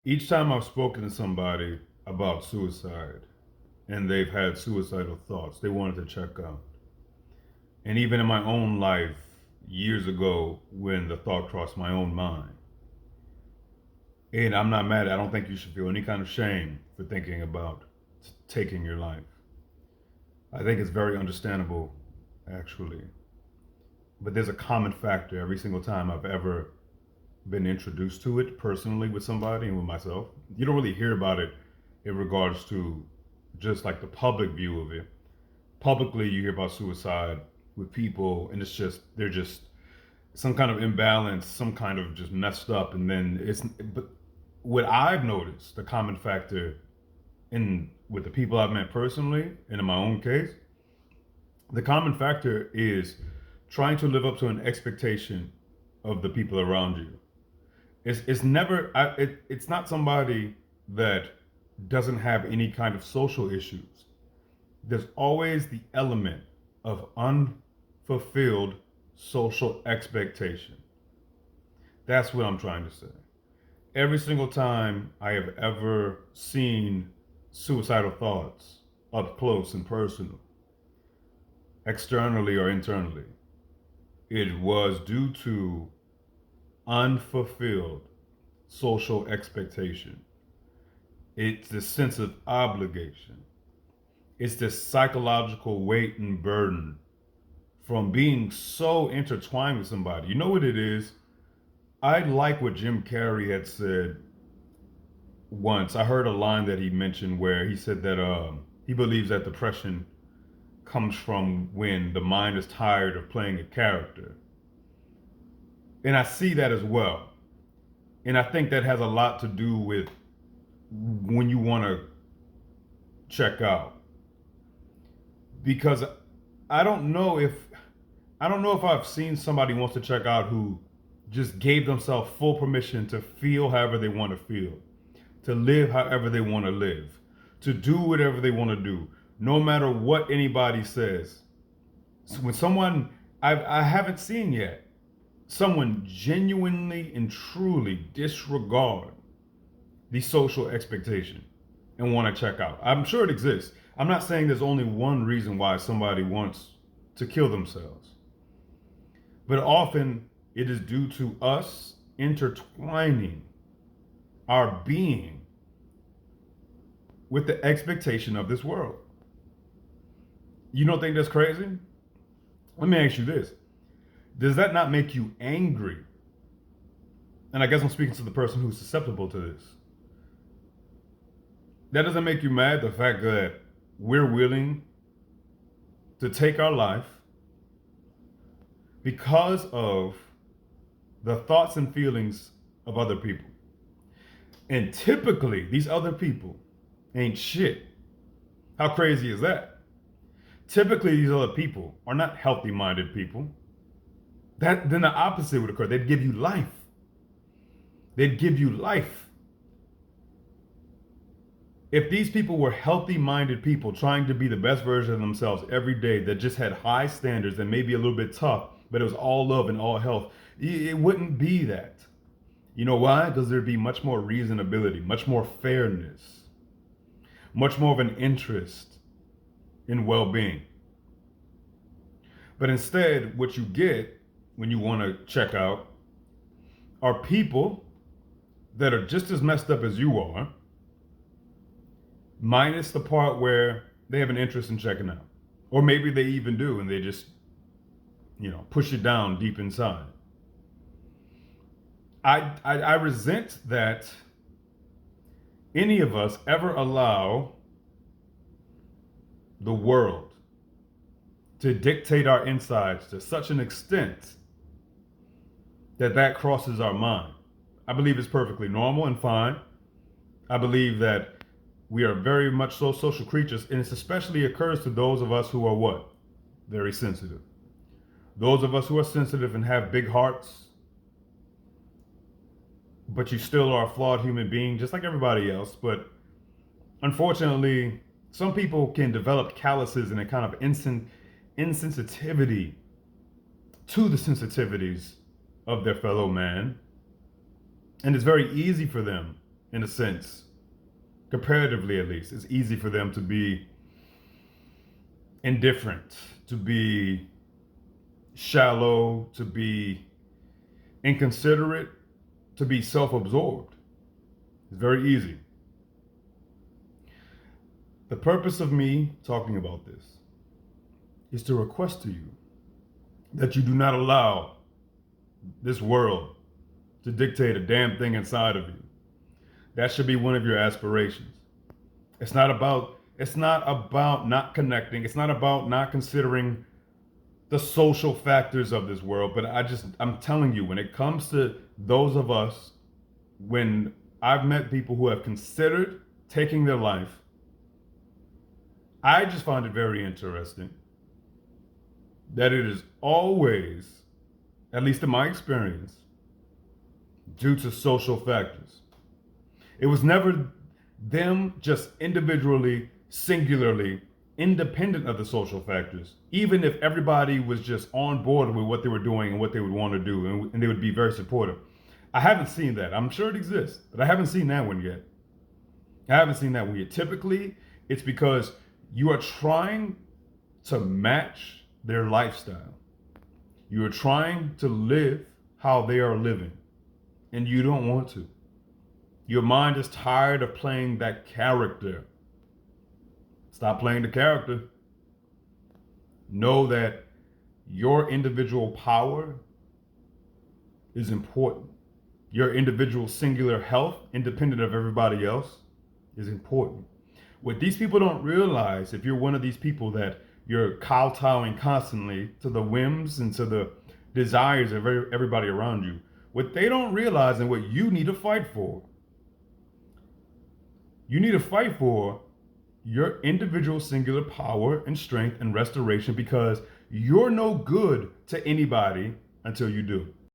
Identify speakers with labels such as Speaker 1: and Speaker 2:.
Speaker 1: Each time I've spoken to somebody about suicide and they've had suicidal thoughts, they wanted to check out. And even in my own life, years ago, when the thought crossed my own mind, and I'm not mad, I don't think you should feel any kind of shame for thinking about taking your life. I think it's very understandable, actually. But there's a common factor every single time I've ever been introduced to it personally with somebody and with myself. You don't really hear about it in regards to just like the public view of it. Publicly, you hear about suicide with people, and it's just they're just some kind of imbalance, some kind of just messed up, and then it's. But what I've noticed, the common factor in with the people I've met personally, and in my own case, the common factor is trying to live up to an expectation of the people around you. It's never it's not somebody that doesn't have any kind of social issues. There's always the element of unfulfilled social expectation. That's what I'm trying to say. Every single time I have ever seen suicidal thoughts up close and personal, externally or internally, it was due to unfulfilled social expectation. It's the sense of obligation. It's this psychological weight and burden from being so intertwined with somebody. You know what it is? I like what Jim Carrey had said once. I heard a line that he mentioned where he said that he believes that depression comes from when the mind is tired of playing a character. And I see that as well. And I think that has a lot to do with when you want to check out. Because I don't know if I don't know if I've seen somebody who wants to check out who just gave themselves full permission to feel however they want to feel, to live however they want to live, to do whatever they want to do, no matter what anybody says. So when someone I haven't seen yet, someone genuinely and truly disregard the social expectation and want to check out. I'm sure it exists. I'm not saying there's only one reason why somebody wants to kill themselves, but often it is due to us intertwining our being with the expectation of this world. You don't think that's crazy? Let me ask you this. Does that not make you angry? And I guess I'm speaking to the person who's susceptible to this. That doesn't make you mad, the fact that we're willing to take our life because of the thoughts and feelings of other people. And typically, these other people ain't shit. How crazy is that? Typically, these other people are not healthy minded people. Then the opposite would occur. They'd give you life. They'd give you life. If these people were healthy minded people trying to be the best version of themselves every day that just had high standards and maybe a little bit tough, but it was all love and all health, it wouldn't be that. You know why? Because there'd be much more reasonability, much more fairness, much more of an interest in well being. But instead, what you get when you want to check out are people that are just as messed up as you are, minus the part where they have an interest in checking out. Or maybe they even do and they just, push it down deep inside. I resent that any of us ever allow the world to dictate our insides to such an extent that crosses our mind. I believe it's perfectly normal and fine. I believe that we are very much so social creatures, and it especially occurs to those of us who are what? Very sensitive. Those of us who are sensitive and have big hearts, but you still are a flawed human being, just like everybody else. But unfortunately, some people can develop calluses and a kind of insensitivity to the sensitivities of their fellow man. And it's very easy for them in a sense. Comparatively, at least, it's easy for them to be indifferent, to be shallow, to be inconsiderate, to be self-absorbed. It's very easy. The purpose of me talking about this is to request to you that you do not allow this world to dictate a damn thing inside of you. That should be one of your aspirations. It's not about not connecting. It's not about not considering the social factors of this world, but I'm telling you, when it comes to those of us, when I've met people who have considered taking their life, I just find it very interesting that it is always, at least in my experience, due to social factors. It was never them just individually, singularly, independent of the social factors, even if everybody was just on board with what they were doing and what they would want to do, and they would be very supportive. I haven't seen that. I'm sure it exists, but I haven't seen that one yet. Typically, it's because you are trying to match their lifestyle. You are trying to live how they are living, and you don't want to. Your mind is tired of playing that character. Stop playing the character. Know that your individual power is important. Your individual singular health, independent of everybody else, is important. What these people don't realize, if you're one of these people that you're kowtowing constantly to the whims and to the desires of everybody around you, what they don't realize and what you need to fight for, you need to fight for your individual singular power and strength and restoration, because you're no good to anybody until you do.